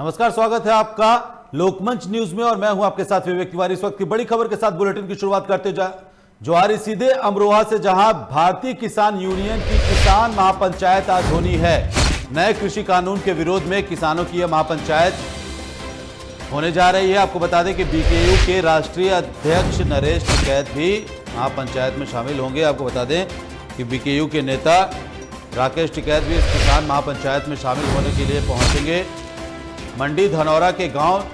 नमस्कार, स्वागत है आपका लोकमंच न्यूज में और मैं हूं आपके साथ विवेक तिवारी। इस वक्त की बड़ी खबर के साथ बुलेटिन की शुरुआत करते जो आ रही सीधे अमरोहा से, जहां भारतीय किसान यूनियन की किसान महापंचायत आज होनी है। नए कृषि कानून के विरोध में किसानों की यह महापंचायत होने जा रही है। आपको बता दें कि बीकेयू के राष्ट्रीय अध्यक्ष नरेश टिकैत भी महापंचायत में शामिल होंगे। आपको बता दें कि बीकेयू के नेता राकेश टिकैत भी इस किसान महापंचायत में शामिल होने के लिए पहुंचेंगे। मंडी धनौरा के गांव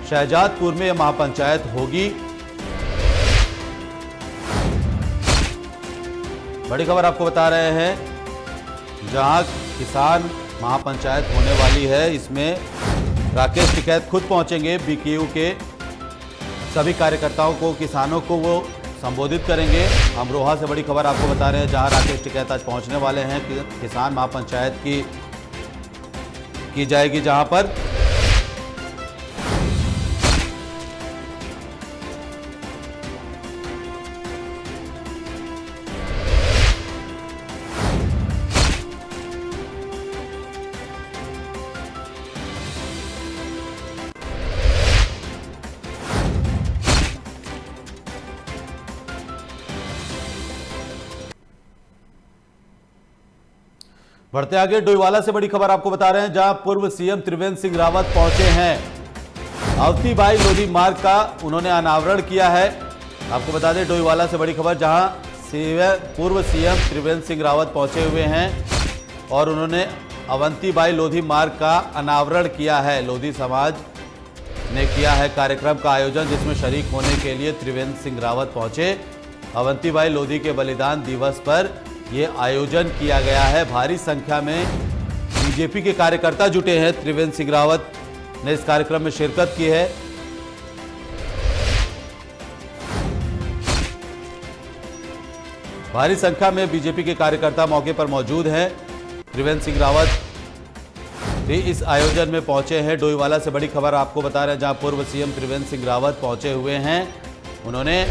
शहजादपुर में यह महापंचायत होगी। बड़ी खबर आपको बता रहे हैं, जहां किसान महापंचायत होने वाली है, इसमें राकेश टिकैत खुद पहुंचेंगे। बीकेयू के सभी कार्यकर्ताओं को, किसानों को वो संबोधित करेंगे। अमरोहा से बड़ी खबर आपको बता रहे हैं, जहां राकेश टिकैत आज पहुंचने वाले हैं। किसान महापंचायत की जाएगी, जहां पर बढ़ते आगे, डोईवाला से बड़ी खबर आपको बता रहे हैं, जहां पूर्व सीएम त्रिवेंद्र सिंह रावत पहुंचे हैं। अवंतीबाई लोधी मार्ग का उन्होंने अनावरण किया है। आपको बता दें, डोईवाला से बड़ी खबर, जहां पूर्व सीएम त्रिवेंद्र सिंह रावत पहुंचे हुए हैं और उन्होंने अवंतीबाई लोधी मार्ग का अनावरण किया है। लोधी समाज ने किया है कार्यक्रम का आयोजन, जिसमें शरीक होने के लिए त्रिवेंद्र सिंह रावत पहुंचे। अवंतीबाई लोधी के बलिदान दिवस पर ये आयोजन किया गया है। भारी संख्या में बीजेपी के कार्यकर्ता जुटे हैं। त्रिवेंद्र सिंह रावत ने इस कार्यक्रम में शिरकत की है। भारी संख्या में बीजेपी के कार्यकर्ता मौके पर मौजूद हैं। त्रिवेंद्र सिंह रावत भी इस आयोजन में पहुंचे हैं। डोईवाला से बड़ी खबर आपको बता रहे हैं, जहां पूर्व सीएम त्रिवेंद्र सिंह रावत पहुंचे हुए हैं। उन्होंने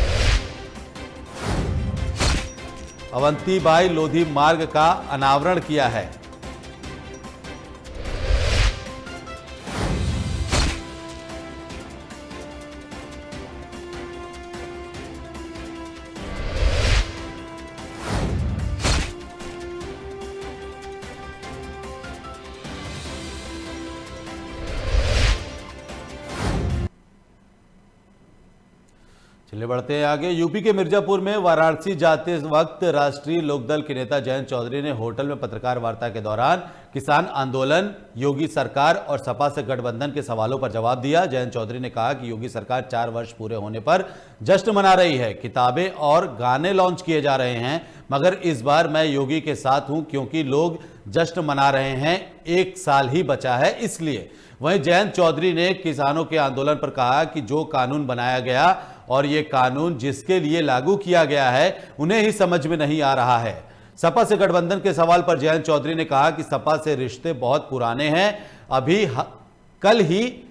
अवंतीबाई लोधी मार्ग का अनावरण किया है। चलिए बढ़ते हैं आगे। यूपी के मिर्जापुर में वाराणसी जाते वक्त राष्ट्रीय लोकदल के नेता जयंत चौधरी ने होटल में पत्रकार वार्ता के दौरान किसान आंदोलन, योगी सरकार और सपा से गठबंधन के सवालों पर जवाब दिया। जयंत चौधरी ने कहा कि योगी सरकार 4 वर्ष पूरे होने पर जश्न मना रही है, किताबें और गाने लॉन्च किए जा रहे हैं, मगर इस बार मैं योगी के साथ हूं क्योंकि लोग जश्न मना रहे हैं, 1 साल ही बचा है इसलिए। वहीं जयंत चौधरी ने किसानों के आंदोलन पर कहा कि जो कानून बनाया गया और ये कानून जिसके लिए लागू किया गया है, उन्हें ही समझ में नहीं आ रहा है। सपा से गठबंधन के सवाल पर जयंत चौधरी ने कहा कि सपा से रिश्ते बहुत पुराने हैं। अभी कल ही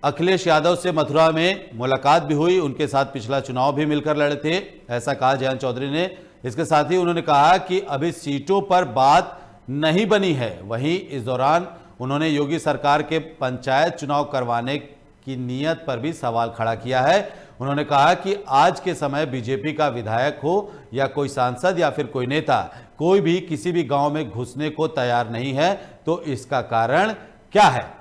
अखिलेश यादव से मथुरा में मुलाकात भी हुई, उनके साथ पिछला चुनाव भी मिलकर लड़े थे, ऐसा कहा जयंत चौधरी ने। इसके साथ ही उन्होंने कहा कि अभी सीटों पर बात नहीं बनी है। वहीं इस दौरान उन्होंने योगी सरकार के पंचायत चुनाव करवाने की नीयत पर भी सवाल खड़ा किया है। उन्होंने कहा कि आज के समय बीजेपी का विधायक हो या कोई सांसद या फिर कोई नेता, कोई भी किसी भी गांव में घुसने को तैयार नहीं है, तो इसका कारण क्या है?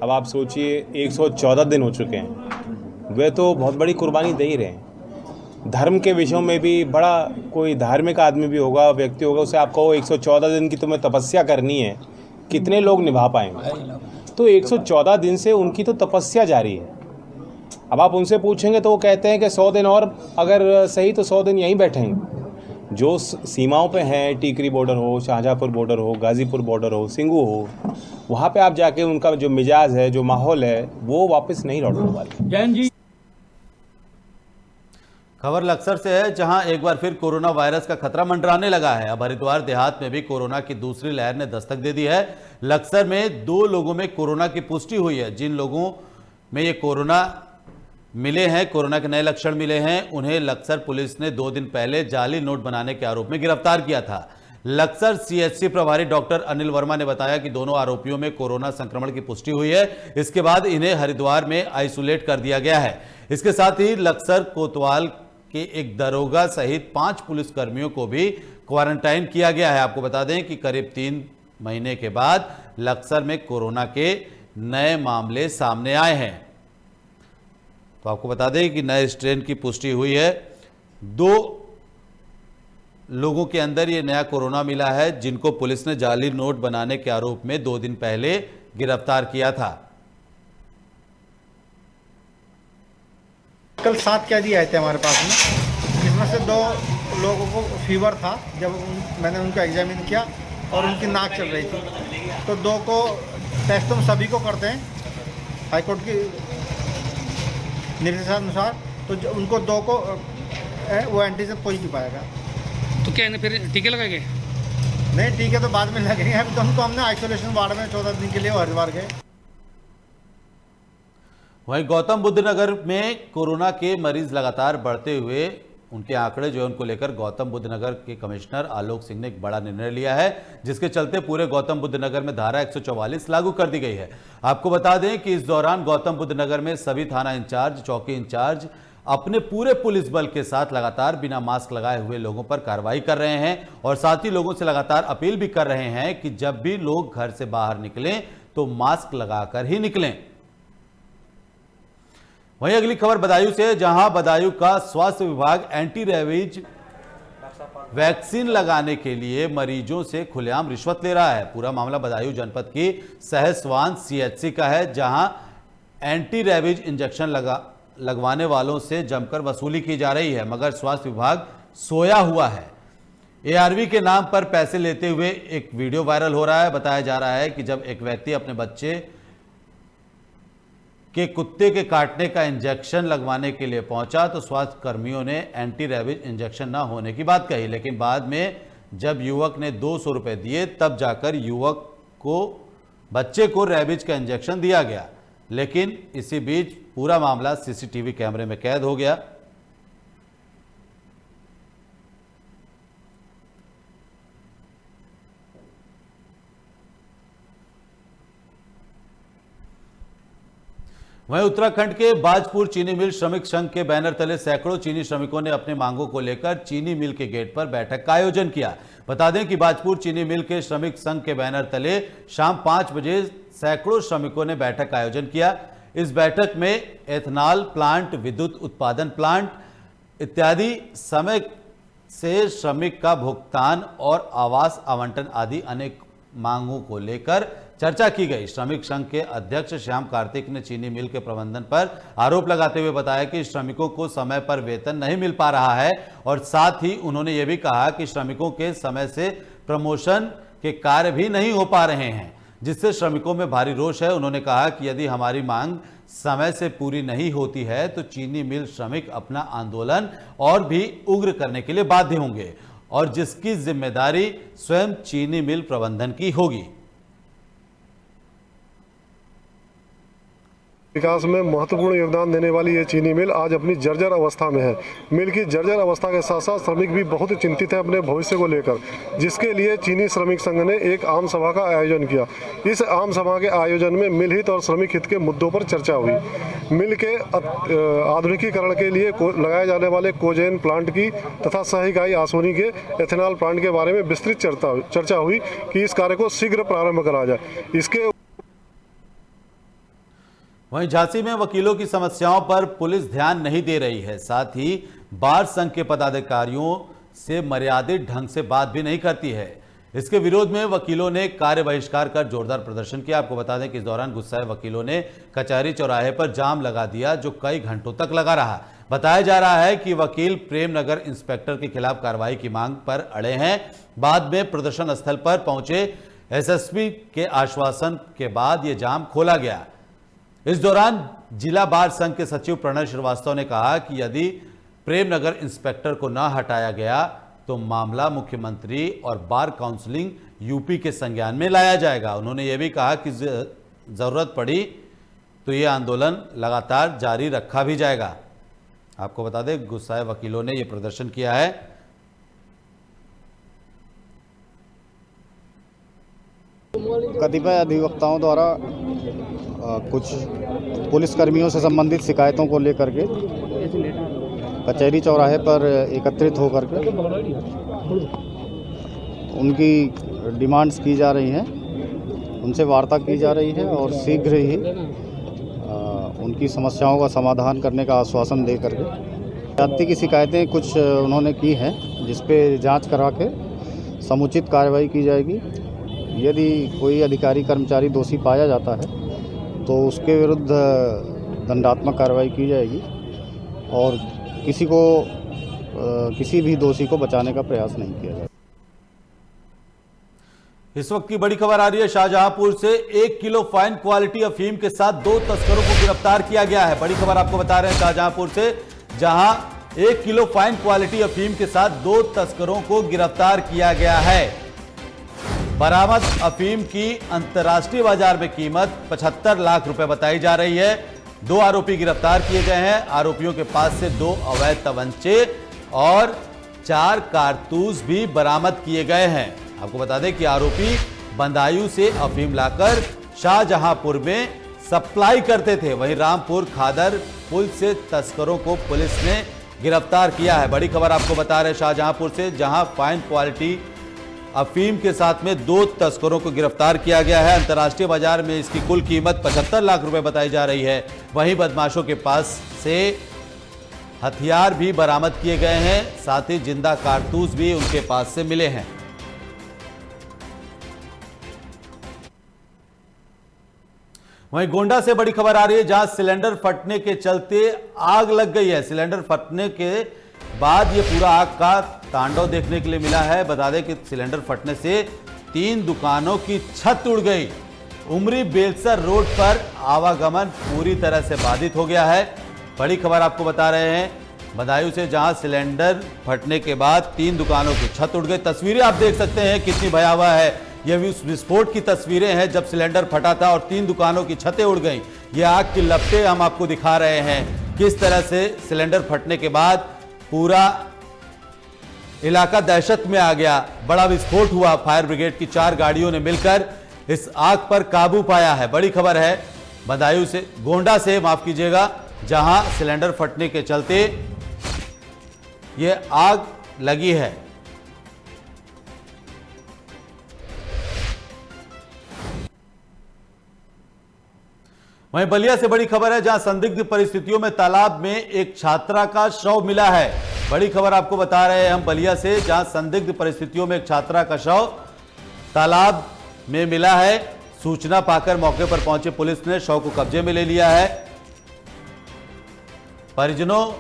अब आप सोचिए, 114 दिन हो चुके हैं, वे तो बहुत बड़ी कुर्बानी दे ही रहे हैं। धर्म के विषयों में भी बड़ा कोई धार्मिक आदमी भी होगा, व्यक्ति होगा, उसे आप कहो 114 दिन की तुम्हें तपस्या करनी है, कितने लोग निभा पाएंगे? तो 114 दिन से उनकी तो तपस्या जारी है। अब आप उनसे पूछेंगे तो वो कहते हैं कि 100 दिन और अगर सही तो 100 दिन यहीं बैठेंगे। जो सीमाओं पे हैं, टीकरी बॉर्डर हो, शाहजहाँपुर बॉर्डर हो, गाजीपुर बॉर्डर हो, सिंगू हो, वहाँ पे आप जाके उनका जो मिजाज है, जो माहौल है, वो वापस नहीं लौटने वाले। जैन जी, खबर लक्सर से है, जहां एक बार फिर कोरोना वायरस का खतरा मंडराने लगा है। अब हरिद्वार देहात में भी कोरोना की दूसरी लहर ने दस्तक दे दी है। लक्सर में 2 लोगों में कोरोना की पुष्टि हुई है। जिन लोगों में ये कोरोना मिले हैं, कोरोना के नए लक्षण मिले हैं, उन्हें लक्सर पुलिस ने 2 दिन पहले जाली नोट बनाने के आरोप में गिरफ्तार किया था। लक्सर सीएचसी प्रभारी डॉक्टर अनिल वर्मा ने बताया कि दोनों आरोपियों में कोरोना संक्रमण की पुष्टि हुई है। इसके बाद इन्हें हरिद्वार में आइसोलेट कर दिया गया है। इसके साथ ही लक्सर कोतवाल के एक दरोगा सहित 5 पुलिसकर्मियों को भी क्वारंटाइन किया गया है। आपको बता दें कि करीब 3 महीने के बाद लक्सर में कोरोना के नए मामले सामने आए हैं। तो आपको बता दें कि नए स्ट्रेन की पुष्टि हुई है। 2 लोगों के अंदर ये नया कोरोना मिला है, जिनको पुलिस ने जाली नोट बनाने के आरोप में 2 दिन पहले गिरफ्तार किया था। कल 7 कैदी आए थे हमारे पास में, इसमें से 2 लोगों को फीवर था। जब मैंने उनको एग्जामिन किया और उनकी नाक चल रही थी, तो 2 को टेस्ट हम सभी को करते हैं हाईकोर्ट की निर्देशानुसार। तो उनको 2 को वो एंटीजन पॉजिटिव पाएगा। तो क्या इन्हें फिर टीके लगाए गए? नहीं, टीके तो बाद में लगेंगे। अभी तो उनको हमने आइसोलेशन वार्ड में 14 दिन के लिए हरिद्वार गए। वहीं गौतम बुद्ध नगर में कोरोना के मरीज लगातार बढ़ते हुए उनके आंकड़े जो है उनको लेकर गौतम बुद्ध नगर के कमिश्नर आलोक सिंह ने एक बड़ा निर्णय लिया है, जिसके चलते पूरे गौतम बुद्ध नगर में धारा 144 लागू कर दी गई है। आपको बता दें कि इस दौरान गौतम बुद्ध नगर में सभी थाना इंचार्ज, चौकी इंचार्ज अपने पूरे पुलिस बल के साथ लगातार बिना मास्क लगाए हुए लोगों पर कार्रवाई कर रहे हैं और साथ ही लोगों से लगातार अपील भी कर रहे हैं कि जब भी लोग घर से बाहर निकलें तो मास्क लगाकर ही निकलें। वहीं अगली खबर बदायूं से, जहां बदायूं का स्वास्थ्य विभाग एंटी रेबीज वैक्सीन लगाने के लिए मरीजों से खुलेआम रिश्वत ले रहा है। पूरा मामला बदायूं जनपद की सहसवान सीएचसी का है, जहां एंटी रेबीज इंजेक्शन लगवाने वालों से जमकर वसूली की जा रही है, मगर स्वास्थ्य विभाग सोया हुआ है। एआरवी के नाम पर पैसे लेते हुए एक वीडियो वायरल हो रहा है। बताया जा रहा है कि जब एक व्यक्ति अपने बच्चे के कुत्ते के काटने का इंजेक्शन लगवाने के लिए पहुंचा तो स्वास्थ्य कर्मियों ने एंटी रेबीज इंजेक्शन न होने की बात कही, लेकिन बाद में जब युवक ने 200 रुपए दिए तब जाकर युवक को बच्चे को रेबीज का इंजेक्शन दिया गया। लेकिन इसी बीच पूरा मामला सीसीटीवी कैमरे में कैद हो गया। वहीं उत्तराखंड के बाजपुर चीनी मिल श्रमिक संघ के बैनर तले सैकड़ों चीनी श्रमिकों ने अपने मांगों को लेकर चीनी मिल के गेट पर बैठक का आयोजन किया। बता दें कि बाजपुर चीनी मिल के श्रमिक संघ के बैनर तले शाम 5 बजे सैकड़ों श्रमिकों ने बैठक का आयोजन किया। इस बैठक में एथनॉल प्लांट, विद्युत उत्पादन प्लांट इत्यादि समय से श्रमिक का भुगतान और आवास आवंटन आदि अनेक मांगों को लेकर चर्चा की गई। श्रमिक संघ के अध्यक्ष श्याम कार्तिक ने चीनी मिल के प्रबंधन पर आरोप लगाते हुए बताया कि श्रमिकों को समय पर वेतन नहीं मिल पा रहा है और साथ ही उन्होंने ये भी कहा कि श्रमिकों के समय से प्रमोशन के कार्य भी नहीं हो पा रहे हैं, जिससे श्रमिकों में भारी रोष है। उन्होंने कहा कि यदि हमारी मांग समय से पूरी नहीं होती है तो चीनी मिल श्रमिक अपना आंदोलन और भी उग्र करने के लिए बाध्य होंगे और जिसकी जिम्मेदारी स्वयं चीनी मिल प्रबंधन की होगी। विकास में महत्वपूर्ण योगदान देने वाली ये चीनी मिल आज अपनी जर्जर अवस्था में है। मिल की जर्जर अवस्था के साथ साथ श्रमिक भी बहुत ही चिंतित है अपने भविष्य को लेकर, जिसके लिए चीनी श्रमिक संघ ने एक आम सभा का आयोजन किया। इस आम सभा के आयोजन में मिल हित और श्रमिक हित के मुद्दों पर चर्चा हुई। मिल के आधुनिकीकरण के लिए लगाए जाने वाले कोजेन प्लांट की तथा सह-इकाई आसोनी के एथेनॉल प्लांट के बारे में विस्तृत चर्चा हुई कि इस कार्य को शीघ्र प्रारंभ करा जाए। इसके वहीं झांसी में वकीलों की समस्याओं पर पुलिस ध्यान नहीं दे रही है, साथ ही बार संघ के पदाधिकारियों से मर्यादित ढंग से बात भी नहीं करती है। इसके विरोध में वकीलों ने कार्य बहिष्कार कर जोरदार प्रदर्शन किया। आपको बता दें कि इस दौरान गुस्साए वकीलों ने कचहरी चौराहे पर जाम लगा दिया, जो कई घंटों तक लगा रहा। बताया जा रहा है कि वकील प्रेमनगर इंस्पेक्टर के खिलाफ कार्रवाई की मांग पर अड़े हैं। बाद में प्रदर्शन स्थल पर पहुंचे एसएसपी के आश्वासन के बाद यह जाम खोला गया। इस दौरान जिला बार संघ के सचिव प्रणय श्रीवास्तव ने कहा कि यदि प्रेमनगर इंस्पेक्टर को न हटाया गया तो मामला मुख्यमंत्री और बार काउंसिलिंग यूपी के संज्ञान में लाया जाएगा। उन्होंने ये भी कहा कि जरूरत पड़ी तो ये आंदोलन लगातार जारी रखा भी जाएगा। आपको बता दें गुस्साए वकीलों ने यह प्रदर्शन किया है। कतिपय अधिवक्ताओं द्वारा कुछ पुलिसकर्मियों से संबंधित शिकायतों को लेकर के कचहरी चौराहे पर एकत्रित होकर के उनकी डिमांड्स की जा रही हैं, उनसे वार्ता की जा रही है और शीघ्र ही उनकी समस्याओं का समाधान करने का आश्वासन दे करके जाति की शिकायतें कुछ उन्होंने की हैं, जिस पे जांच करा के समुचित कार्रवाई की जाएगी। यदि कोई अधिकारी कर्मचारी दोषी पाया जाता है तो उसके विरुद्ध दंडात्मक कार्रवाई की जाएगी और किसी भी दोषी को बचाने का प्रयास नहीं किया जाएगा। इस वक्त की बड़ी खबर आ रही है शाहजहांपुर से। 1 किलो फाइन क्वालिटी अफीम के साथ 2 तस्करों को गिरफ्तार किया गया है। बड़ी खबर आपको बता रहे हैं शाहजहांपुर से, जहां 1 किलो फाइन क्वालिटी अफीम के साथ 2 तस्करों को गिरफ्तार किया गया है। बरामद अफीम की अंतर्राष्ट्रीय बाजार में कीमत 75 लाख रुपए बताई जा रही है। 2 आरोपी गिरफ्तार किए गए हैं। आरोपियों के पास से 2 अवैध तमंचे और 4 कारतूस भी बरामद किए गए हैं। आपको बता दें कि आरोपी बंदायूं से अफीम लाकर शाहजहांपुर में सप्लाई करते थे। वहीं रामपुर खादर पुल से तस्करों को पुलिस ने गिरफ्तार किया है। बड़ी खबर आपको बता रहे हैं शाहजहांपुर से, जहां फाइन क्वालिटी अफीम के साथ में 2 तस्करों को गिरफ्तार किया गया है। अंतर्राष्ट्रीय बाजार में इसकी कुल कीमत 75 लाख रुपए बताई जा रही है। वहीं बदमाशों के पास से हथियार भी बरामद किए गए हैं, साथ ही जिंदा कारतूस भी उनके पास से मिले हैं। वहीं गोंडा से बड़ी खबर आ रही है, जहां सिलेंडर फटने के चलते आग लग गई है। सिलेंडर फटने के बाद ये पूरा आग का तांडव देखने के लिए मिला है। बता दें कि सिलेंडर फटने से 3 दुकानों की छत उड़ गई। उमरी बेलसर रोड पर आवागमन पूरी तरह से बाधित हो गया है। बड़ी खबर आपको बता रहे हैं बदायूं से, जहां सिलेंडर फटने के बाद 3 दुकानों की छत उड़ गई। तस्वीरें आप देख सकते हैं कितनी भयावह है। यह विस्फोट की तस्वीरें हैं जब सिलेंडर फटा था और 3 दुकानों की छतें उड़ गई। यह आग की लपटें हम आपको दिखा रहे हैं, किस तरह से सिलेंडर फटने के बाद पूरा इलाका दहशत में आ गया। बड़ा विस्फोट हुआ। फायर ब्रिगेड की 4 गाड़ियों ने मिलकर इस आग पर काबू पाया है। बड़ी खबर है बदायूं से, गोंडा से माफ कीजिएगा, जहां सिलेंडर फटने के चलते यह आग लगी है। वहीं बलिया से बड़ी खबर है, जहां संदिग्ध परिस्थितियों में तालाब में एक छात्रा का शव मिला है। बड़ी खबर आपको बता रहे हैं हम बलिया से, जहां संदिग्ध परिस्थितियों में एक छात्रा का शव तालाब में मिला है। सूचना पाकर मौके पर पहुंचे पुलिस ने शव को कब्जे में ले लिया है। परिजनों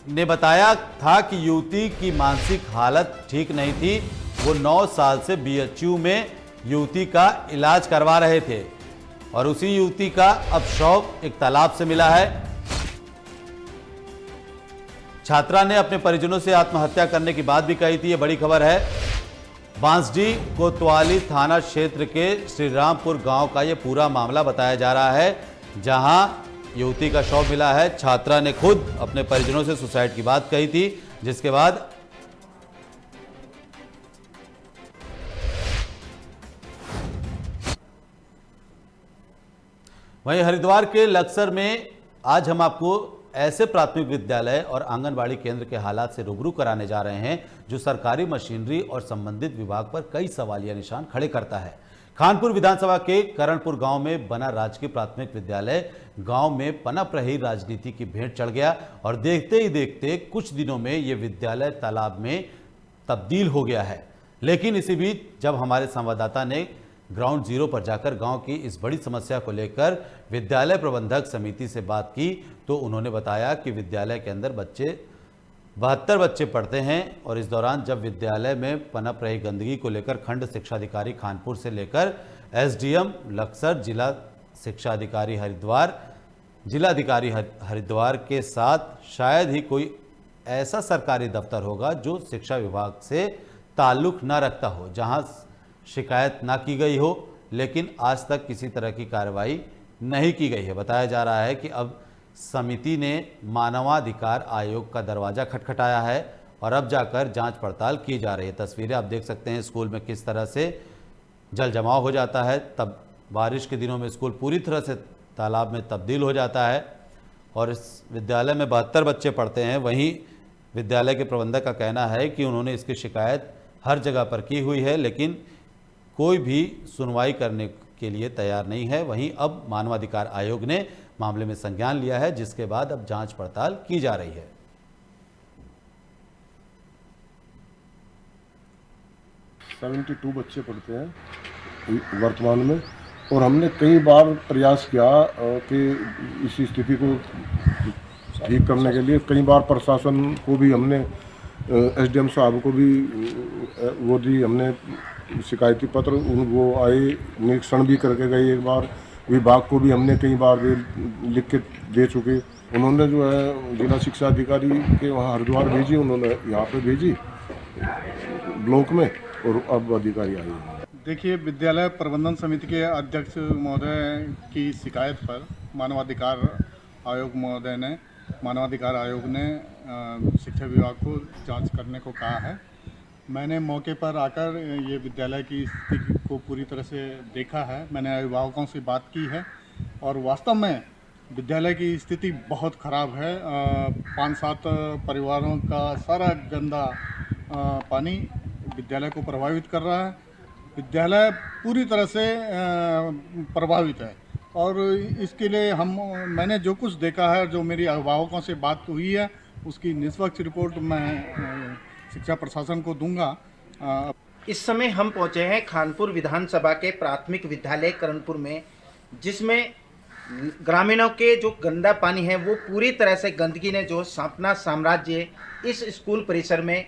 ने बताया था कि युवती की मानसिक हालत ठीक नहीं थी। वो 9 साल से बीएचयू में युवती का इलाज करवा रहे थे और उसी युवती का अब शव एक तालाब से मिला है। छात्रा ने अपने परिजनों से आत्महत्या करने की बात भी कही थी। ये बड़ी खबर है। बांसडी कोतवाली थाना क्षेत्र के श्रीरामपुर गांव का ये पूरा मामला बताया जा रहा है, जहां युवती का शव मिला है। छात्रा ने खुद अपने परिजनों से सुसाइड की बात कही थी, जिसके बाद वहीं हरिद्वार के लक्सर में आज हम आपको ऐसे प्राथमिक विद्यालय और आंगनबाड़ी केंद्र के हालात से रूबरू कराने जा रहे हैं जो सरकारी मशीनरी और संबंधित विभाग पर कई सवालिया निशान खड़े करता है। खानपुर विधानसभा के करणपुर गांव में बना राजकीय प्राथमिक विद्यालय गांव में पनप रही राजनीति की भेंट चढ़ गया और देखते ही देखते कुछ दिनों में यह विद्यालय तालाब में तब्दील हो गया है। लेकिन इसी बीच जब हमारे संवाददाता ने ग्राउंड जीरो पर जाकर गांव की इस बड़ी समस्या को लेकर विद्यालय प्रबंधक समिति से बात की तो उन्होंने बताया कि विद्यालय के अंदर 72 बच्चे पढ़ते हैं और इस दौरान जब विद्यालय में पनप रही गंदगी को लेकर खंड शिक्षा अधिकारी खानपुर से लेकर एसडीएम लक्सर, जिला शिक्षा अधिकारी हरिद्वार, जिलाधिकारी हरिद्वार के साथ शायद ही कोई ऐसा सरकारी दफ्तर होगा जो शिक्षा विभाग से ताल्लुक न रखता हो, जहां शिकायत ना की गई हो, लेकिन आज तक किसी तरह की कार्रवाई नहीं की गई है। बताया जा रहा है कि अब समिति ने मानवाधिकार आयोग का दरवाजा खटखटाया है और अब जाकर जांच पड़ताल की जा रही है। तस्वीरें आप देख सकते हैं स्कूल में किस तरह से जल जमाव हो जाता है। तब बारिश के दिनों में स्कूल पूरी तरह से तालाब में तब्दील हो जाता है और इस विद्यालय में 72 बच्चे पढ़ते हैं। वहीं विद्यालय के प्रबंधक का कहना है कि उन्होंने इसकी शिकायत हर जगह पर की हुई है, लेकिन कोई भी सुनवाई करने के लिए तैयार नहीं है। वहीं अब मानवाधिकार आयोग ने मामले में संज्ञान लिया है, जिसके बाद अब जांच पड़ताल की जा रही है। $72 बच्चे पढ़ते हैं वर्तमान में, और हमने कई बार प्रयास किया कि इस स्थिति को ठीक करने के लिए। कई बार प्रशासन को भी हमने एसडीएम साहब को भी वो दी, हमने शिकायती पत्र वो आए, निरीक्षण भी करके गए। एक बार विभाग को भी हमने कई बार लिख के दे चुके। उन्होंने जो है जिला शिक्षा अधिकारी के वहाँ हरिद्वार भेजी, उन्होंने यहाँ पे भेजी ब्लॉक में, और अब अधिकारी आए हैं। देखिए, विद्यालय प्रबंधन समिति के अध्यक्ष महोदय की शिकायत पर मानवाधिकार आयोग ने शिक्षा विभाग को जांच करने को कहा है। मैंने मौके पर आकर ये विद्यालय की स्थिति को पूरी तरह से देखा है। मैंने अभिभावकों से बात की है और वास्तव में विद्यालय की स्थिति बहुत ख़राब है। 5-7 परिवारों का सारा गंदा पानी विद्यालय को प्रभावित कर रहा है। विद्यालय पूरी तरह से प्रभावित है और इसके लिए मैंने जो कुछ देखा है, जो मेरी अभिभावकों से बात हुई है, उसकी निष्पक्ष रिपोर्ट मैं शिक्षा प्रशासन को दूंगा। इस समय हम पहुंचे हैं खानपुर विधानसभा के प्राथमिक विद्यालय करणपुर में, जिसमें ग्रामीणों के जो गंदा पानी है वो पूरी तरह से गंदगी ने जो अपना साम्राज्य इस स्कूल परिसर में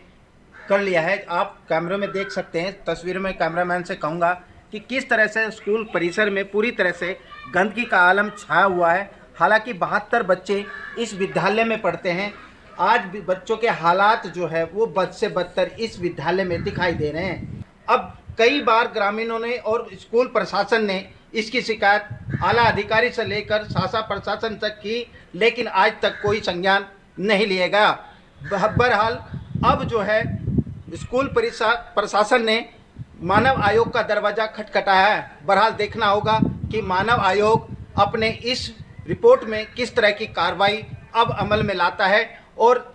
कर लिया है। आप कैमरे में देख सकते हैं, तस्वीर में कैमरामैन से कहूँगा कि किस तरह से स्कूल परिसर में पूरी तरह से गंदगी का आलम छाया हुआ है। हालांकि 72 बच्चे इस विद्यालय में पढ़ते हैं। आज भी बच्चों के हालात जो है वो बद से बदतर इस विद्यालय में दिखाई दे रहे हैं। अब कई बार ग्रामीणों ने और स्कूल प्रशासन ने इसकी शिकायत आला अधिकारी से लेकर शासन प्रशासन तक की, लेकिन आज तक कोई संज्ञान नहीं लिया गया। बहरहाल अब जो है स्कूल प्रशासन ने मानव आयोग का दरवाज़ा खटखटाया है। बहरहाल देखना होगा कि मानव आयोग अपने इस रिपोर्ट में किस तरह की कार्रवाई अब अमल में लाता है और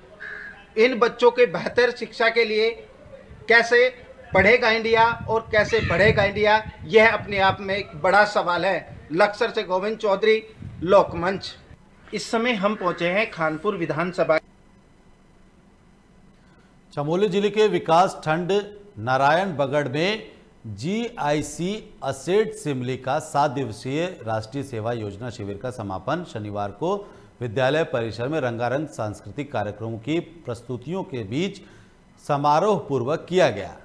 इन बच्चों के बेहतर शिक्षा के लिए कैसे पढ़ेगा इंडिया और कैसे बढ़ेगा इंडिया, यह अपने आप में एक बड़ा सवाल है। लक्सर से गोविंद चौधरी, लोकमंच। इस समय हम पहुंचे हैं खानपुर विधानसभा। चमोली जिले के विकास खंड नारायण बगड़ में जीआईसी असेट सिमली का 7 दिवसीय राष्ट्रीय सेवा योजना शिविर का समापन शनिवार को विद्यालय परिसर में रंगारंग सांस्कृतिक कार्यक्रमों की प्रस्तुतियों के बीच समारोह पूर्वक किया गया।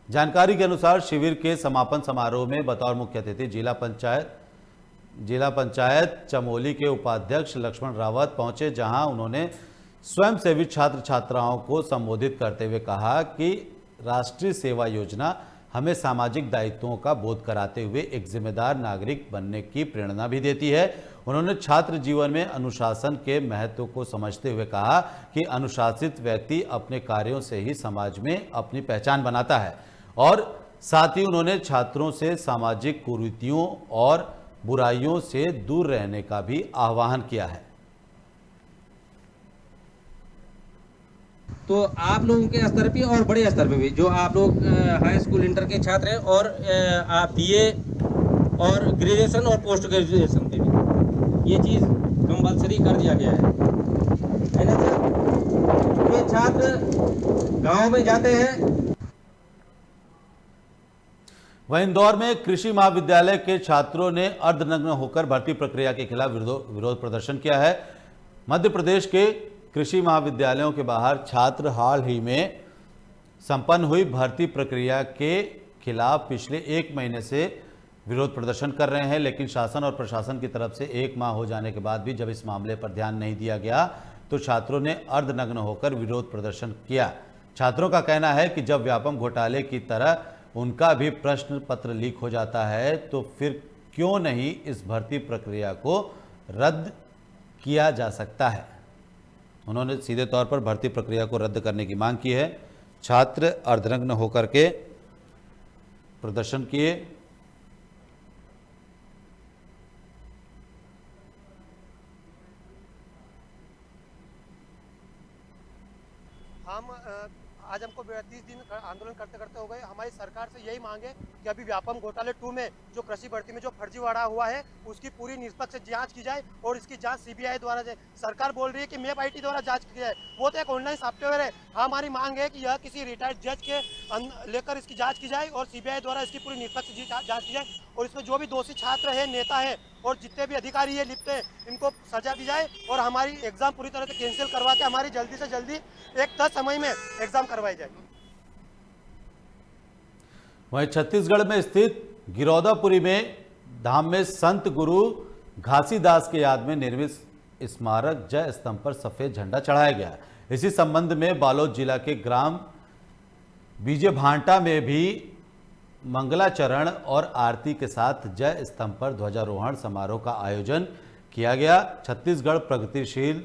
जानकारी के अनुसार शिविर के समापन समारोह में बतौर मुख्य अतिथि जिला पंचायत चमोली के उपाध्यक्ष लक्ष्मण रावत पहुंचे, जहां उन्होंने स्वयंसेवी छात्र छात्राओं को संबोधित करते हुए कहा कि राष्ट्रीय सेवा योजना हमें सामाजिक दायित्वों का बोध कराते हुए एक जिम्मेदार नागरिक बनने की प्रेरणा भी देती है। उन्होंने छात्र जीवन में अनुशासन के महत्व को समझते हुए कहा कि अनुशासित व्यक्ति अपने कार्यों से ही समाज में अपनी पहचान बनाता है और साथ ही उन्होंने छात्रों से सामाजिक कुरीतियों और बुराइयों से दूर रहने का भी आह्वान किया है। तो आप लोगों के स्तर पे और बड़े स्तर पे भी जो आप लोग हाई स्कूल इंटर के छात्र हैं और आप बीए और ग्रेजुएशन और पोस्ट ग्रेजुएशन पे भी ये चीज़ कंपल्सरी कर दिया गया है ना सर। ये छात्र गांव में जाते हैं। वहीं इंदौर में कृषि महाविद्यालय के छात्रों ने अर्धनग्न होकर भर्ती प्रक्रिया के खिलाफ विरोध प्रदर्शन किया है। मध्य प्रदेश के कृषि महाविद्यालयों के बाहर छात्र हाल ही में संपन्न हुई भर्ती प्रक्रिया के खिलाफ पिछले 1 महीने से विरोध प्रदर्शन कर रहे हैं, लेकिन शासन और प्रशासन की तरफ से 1 माह हो जाने के बाद भी जब इस मामले पर ध्यान नहीं दिया गया तो छात्रों ने अर्धनग्न होकर विरोध प्रदर्शन किया। छात्रों का कहना है कि जब व्यापम घोटाले की तरह उनका भी प्रश्न पत्र लीक हो जाता है तो फिर क्यों नहीं इस भर्ती प्रक्रिया को रद्द किया जा सकता है। उन्होंने सीधे तौर पर भर्ती प्रक्रिया को रद्द करने की मांग की है। छात्र अर्धनग्न होकर के प्रदर्शन किए। हम आज हमको 30 दिन आंदोलन करते करते हो गए। हमारी सरकार से यही मांग है कि अभी व्यापम घोटाले 2 में जो कृषि भर्ती में जो फर्जीवाड़ा हुआ है उसकी पूरी निष्पक्ष जांच की जाए और इसकी जांच सीबीआई द्वारा जाए। सरकार बोल रही है कि मैप आईटी द्वारा जांच की जाए, वो तो एक ऑनलाइन सॉफ्टवेयर है। हमारी मांग है कि यह किसी रिटायर्ड जज के लेकर इसकी जाँच की जाए और सीबीआई द्वारा इसकी पूरी निष्पक्ष जाँच की जाए और इसमें जो भी दोषी छात्र है, नेता है और जितने भी अधिकारी है लिप्त है, इनको सजा दी जाए और हमारी एग्जाम पूरी तरह से कैंसिल करवा के हमारी जल्दी से जल्दी एक तय समय में एग्जाम करवाई जाए। वहीं छत्तीसगढ़ में स्थित गिरौदापुरी में धाम में संत गुरु घासीदास के याद में निर्मित स्मारक जय स्तंभ पर सफेद झंडा चढ़ाया गया। इसी संबंध में बालोद जिला के ग्राम बीजेभांटा में भी मंगलाचरण और आरती के साथ जय स्तंभ पर ध्वजारोहण समारोह का आयोजन किया गया। छत्तीसगढ़ प्रगतिशील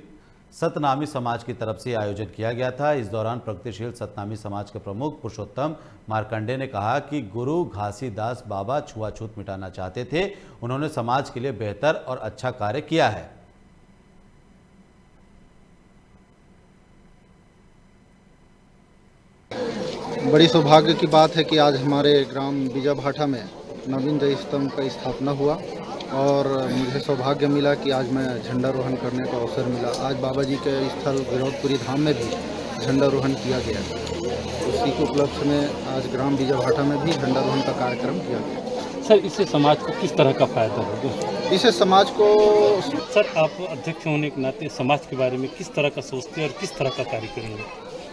सतनामी समाज की तरफ से आयोजन किया गया था। इस दौरान प्रगतिशील सतनामी समाज के प्रमुख पुरुषोत्तम मार्कंडे ने कहा कि गुरु घासीदास बाबा छुआछूत मिटाना चाहते थे। उन्होंने समाज के लिए बेहतर और अच्छा कार्य किया है। बड़ी सौभाग्य की बात है कि आज हमारे ग्राम बीजाभाटा में नवीन जय स्तंभ का स्थापना हुआ और मुझे सौभाग्य मिला कि आज मैं झंडारोहण करने का अवसर मिला। आज बाबा जी के स्थल गिरौदपुरी धाम में भी झंडारोहण किया गया। उसी के उपलक्ष्य में आज ग्राम बीजाभाटा में भी झंडारोहण का कार्यक्रम किया गया। सर, इससे समाज को किस तरह का फायदा होगा? इससे समाज को सर, आप अध्यक्ष होने के नाते समाज के बारे में किस तरह का सोचते हैं और किस तरह का कार्य करेंगे?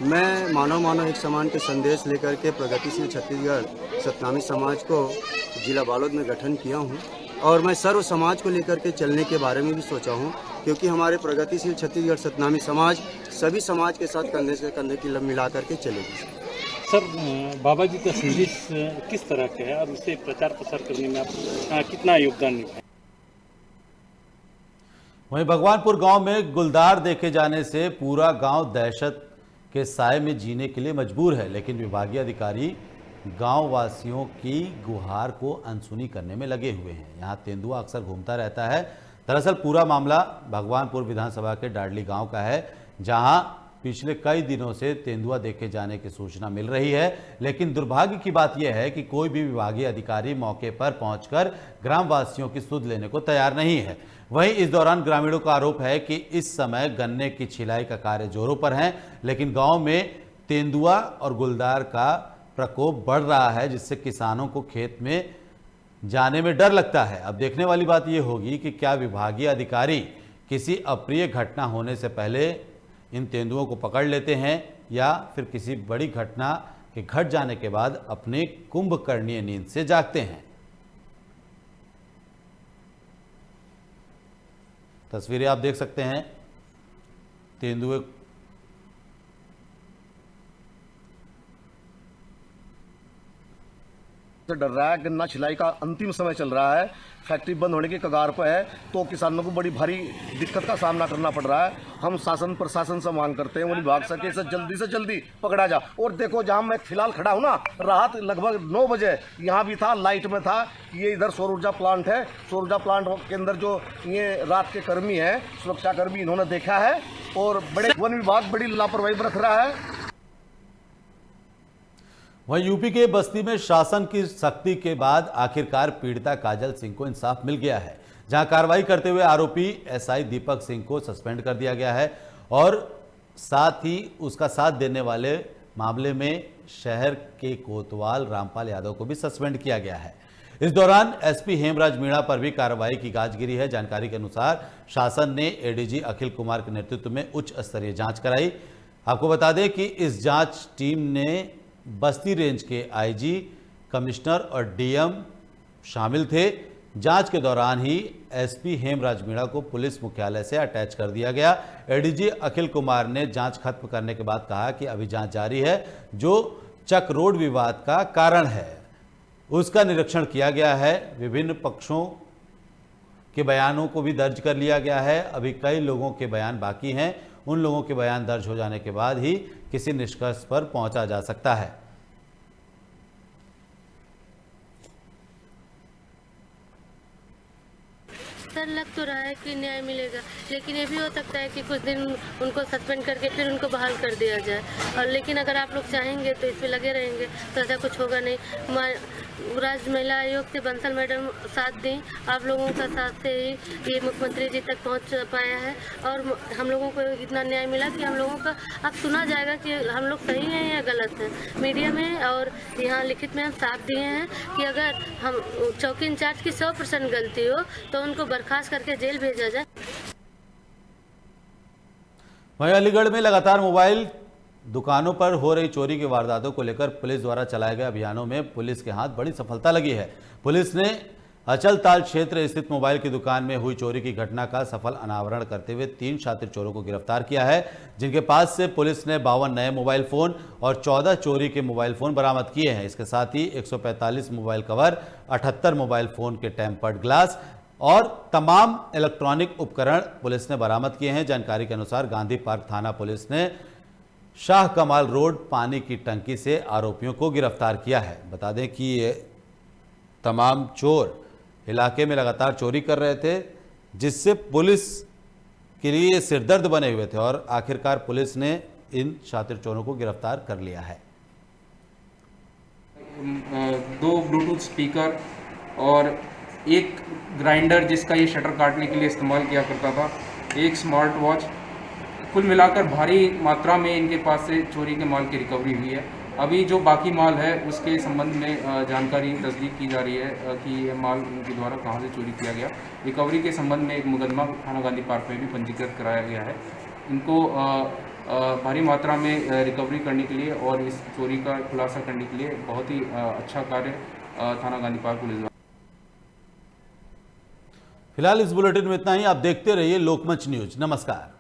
मैं मानव एक समान के संदेश लेकर के प्रगतिशील छत्तीसगढ़ सतनामी समाज को जिला बालोद में गठन किया हूं और मैं सर्व समाज को लेकर के चलने के बारे में भी सोचा हूं, क्योंकि हमारे प्रगतिशील छत्तीसगढ़ सतनामी समाज सभी समाज के साथ कंधे से कंधे की मिला करके चलेगी। सर, बाबा जी का संदेश किस तरह का है और उसे प्रचार प्रसार करने में आप कितना योगदान निभाएं? वहीं भगवानपुर गांव में गुलदार देखे जाने से पूरा गांव दहशत के साए में जीने के लिए मजबूर है, लेकिन विभागीय अधिकारी गांव वासियों की गुहार को अनसुनी करने में लगे हुए हैं। यहां तेंदुआ अक्सर घूमता रहता है। दरअसल पूरा मामला भगवानपुर विधानसभा के डाडली गांव का है, जहां पिछले कई दिनों से तेंदुआ देखे जाने की सूचना मिल रही है, लेकिन दुर्भाग्य की बात यह है कि कोई भी विभागीय अधिकारी मौके पर पहुंचकर ग्रामवासियों की सुध लेने को तैयार नहीं है। वहीं इस दौरान ग्रामीणों का आरोप है कि इस समय गन्ने की छिलाई का कार्य जोरों पर है, लेकिन गांव में तेंदुआ और गुलदार का प्रकोप बढ़ रहा है, जिससे किसानों को खेत में जाने में डर लगता है। अब देखने वाली बात यह होगी कि क्या विभागीय अधिकारी किसी अप्रिय घटना होने से पहले इन तेंदुओं को पकड़ लेते हैं या फिर किसी बड़ी घटना के घट जाने के बाद अपने कुंभकर्णीय नींद से जागते हैं। तस्वीरें आप देख सकते हैं तेंदुए से डर रहा है। गन्ना छिलाई का अंतिम समय चल रहा है, फैक्ट्री बंद होने के कगार पर है, तो किसानों को बड़ी भारी दिक्कत का सामना करना पड़ रहा है। हम शासन प्रशासन से मांग करते हैं वो विभाग से जल्दी पकड़ा जा। और देखो जहाँ मैं फिलहाल खड़ा हूँ ना, रात लगभग 9 बजे यहाँ भी था, लाइट में था। ये इधर सौर ऊर्जा प्लांट है, सौर ऊर्जा प्लांट के अंदर जो ये रात के कर्मी हैं, सुरक्षा कर्मी, इन्होंने देखा है और बड़े वन विभाग बड़ी लापरवाही बरत रहा है। वहीं यूपी के बस्ती में शासन की सख्ती के बाद आखिरकार पीड़िता काजल सिंह को इंसाफ मिल गया है, जहां कार्रवाई करते हुए आरोपी एसआई दीपक सिंह को सस्पेंड कर दिया गया है और साथ ही उसका साथ देने वाले मामले में शहर के कोतवाल रामपाल यादव को भी सस्पेंड किया गया है। इस दौरान एसपी हेमराज मीणा पर भी कार्रवाई की गाज गिरी है। जानकारी के अनुसार शासन ने एडीजी अखिल कुमार के नेतृत्व में उच्च स्तरीय जांच कराई। आपको बता दें कि इस जांच टीम ने बस्ती रेंज के आईजी, कमिश्नर और डीएम शामिल थे। जांच के दौरान ही एसपी हेमराज मीणा को पुलिस मुख्यालय से अटैच कर दिया गया। एडीजी अखिल कुमार ने जांच खत्म करने के बाद कहा कि अभी जांच जारी है। जो चक रोड विवाद का कारण है उसका निरीक्षण किया गया है। विभिन्न पक्षों के बयानों को भी दर्ज कर लिया गया है। अभी कई लोगों के बयान बाकी हैं। उन लोगों के बयान दर्ज हो जाने के बाद ही किसी निष्कर्ष पर पहुंचा जा सकता है। सर लग तो रहा है कि न्याय मिलेगा, लेकिन ये भी हो सकता है कि कुछ दिन उनको सस्पेंड करके फिर उनको बहाल कर दिया जाए। और लेकिन अगर आप लोग चाहेंगे तो इस पर लगे रहेंगे तो ऐसा कुछ होगा नहीं। राज्य महिला आयोग से बंसल मैडम साथ दी, आप लोगों का साथ से ही ये मुख्यमंत्री जी तक पहुंच पाया है और हम लोगों को इतना न्याय मिला कि हम लोगों का अब सुना जाएगा कि हम लोग सही हैं या गलत हैं। मीडिया में और यहाँ लिखित में हम साफ दिए हैं कि अगर हम चौकी इंचार्ज की 100% गलती हो तो उनको बर्खास्त करके जेल भेजा जाए। वहीं अलीगढ़ में लगातार मोबाइल दुकानों पर हो रही चोरी की वारदातों को लेकर पुलिस द्वारा चलाए गए अभियानों में पुलिस के हाथ बड़ी सफलता लगी है। पुलिस ने अचलताल क्षेत्र स्थित मोबाइल की दुकान में हुई चोरी की घटना का सफल अनावरण करते हुए 3 शातिर चोरों को गिरफ्तार किया है, जिनके पास से पुलिस ने 52 नए मोबाइल फोन और 14 चोरी के मोबाइल फोन बरामद किए हैं। इसके साथ ही 145 मोबाइल कवर, 78 मोबाइल फोन के टेम्पर्ड ग्लास और तमाम इलेक्ट्रॉनिक उपकरण पुलिस ने बरामद किए हैं। जानकारी के अनुसार गांधी पार्क थाना पुलिस ने शाह कमाल रोड पानी की टंकी से आरोपियों को गिरफ्तार किया है। बता दें कि ये तमाम चोर इलाके में लगातार चोरी कर रहे थे, जिससे पुलिस के लिए सिरदर्द बने हुए थे और आखिरकार पुलिस ने इन शातिर चोरों को गिरफ्तार कर लिया है। 2 ब्लूटूथ स्पीकर और एक ग्राइंडर जिसका ये शटर काटने के लिए इस्तेमाल किया करता था, एक स्मार्ट वॉच, कुल मिलाकर भारी मात्रा में इनके पास से चोरी के माल की रिकवरी हुई है। अभी जो बाकी माल है उसके संबंध में जानकारी तस्दीक की जा रही है कि ये माल उनके द्वारा कहां से चोरी किया गया। रिकवरी के संबंध में एक मुकदमा थाना गांधी पार्क में भी पंजीकृत कराया गया है। इनको भारी मात्रा में रिकवरी करने के लिए और इस चोरी का खुलासा करने के लिए बहुत ही अच्छा कार्य थाना गांधी पार्क पुलिस द्वारा। फिलहाल इस बुलेटिन में इतना ही। आप देखते रहिए लोकमंच न्यूज। नमस्कार।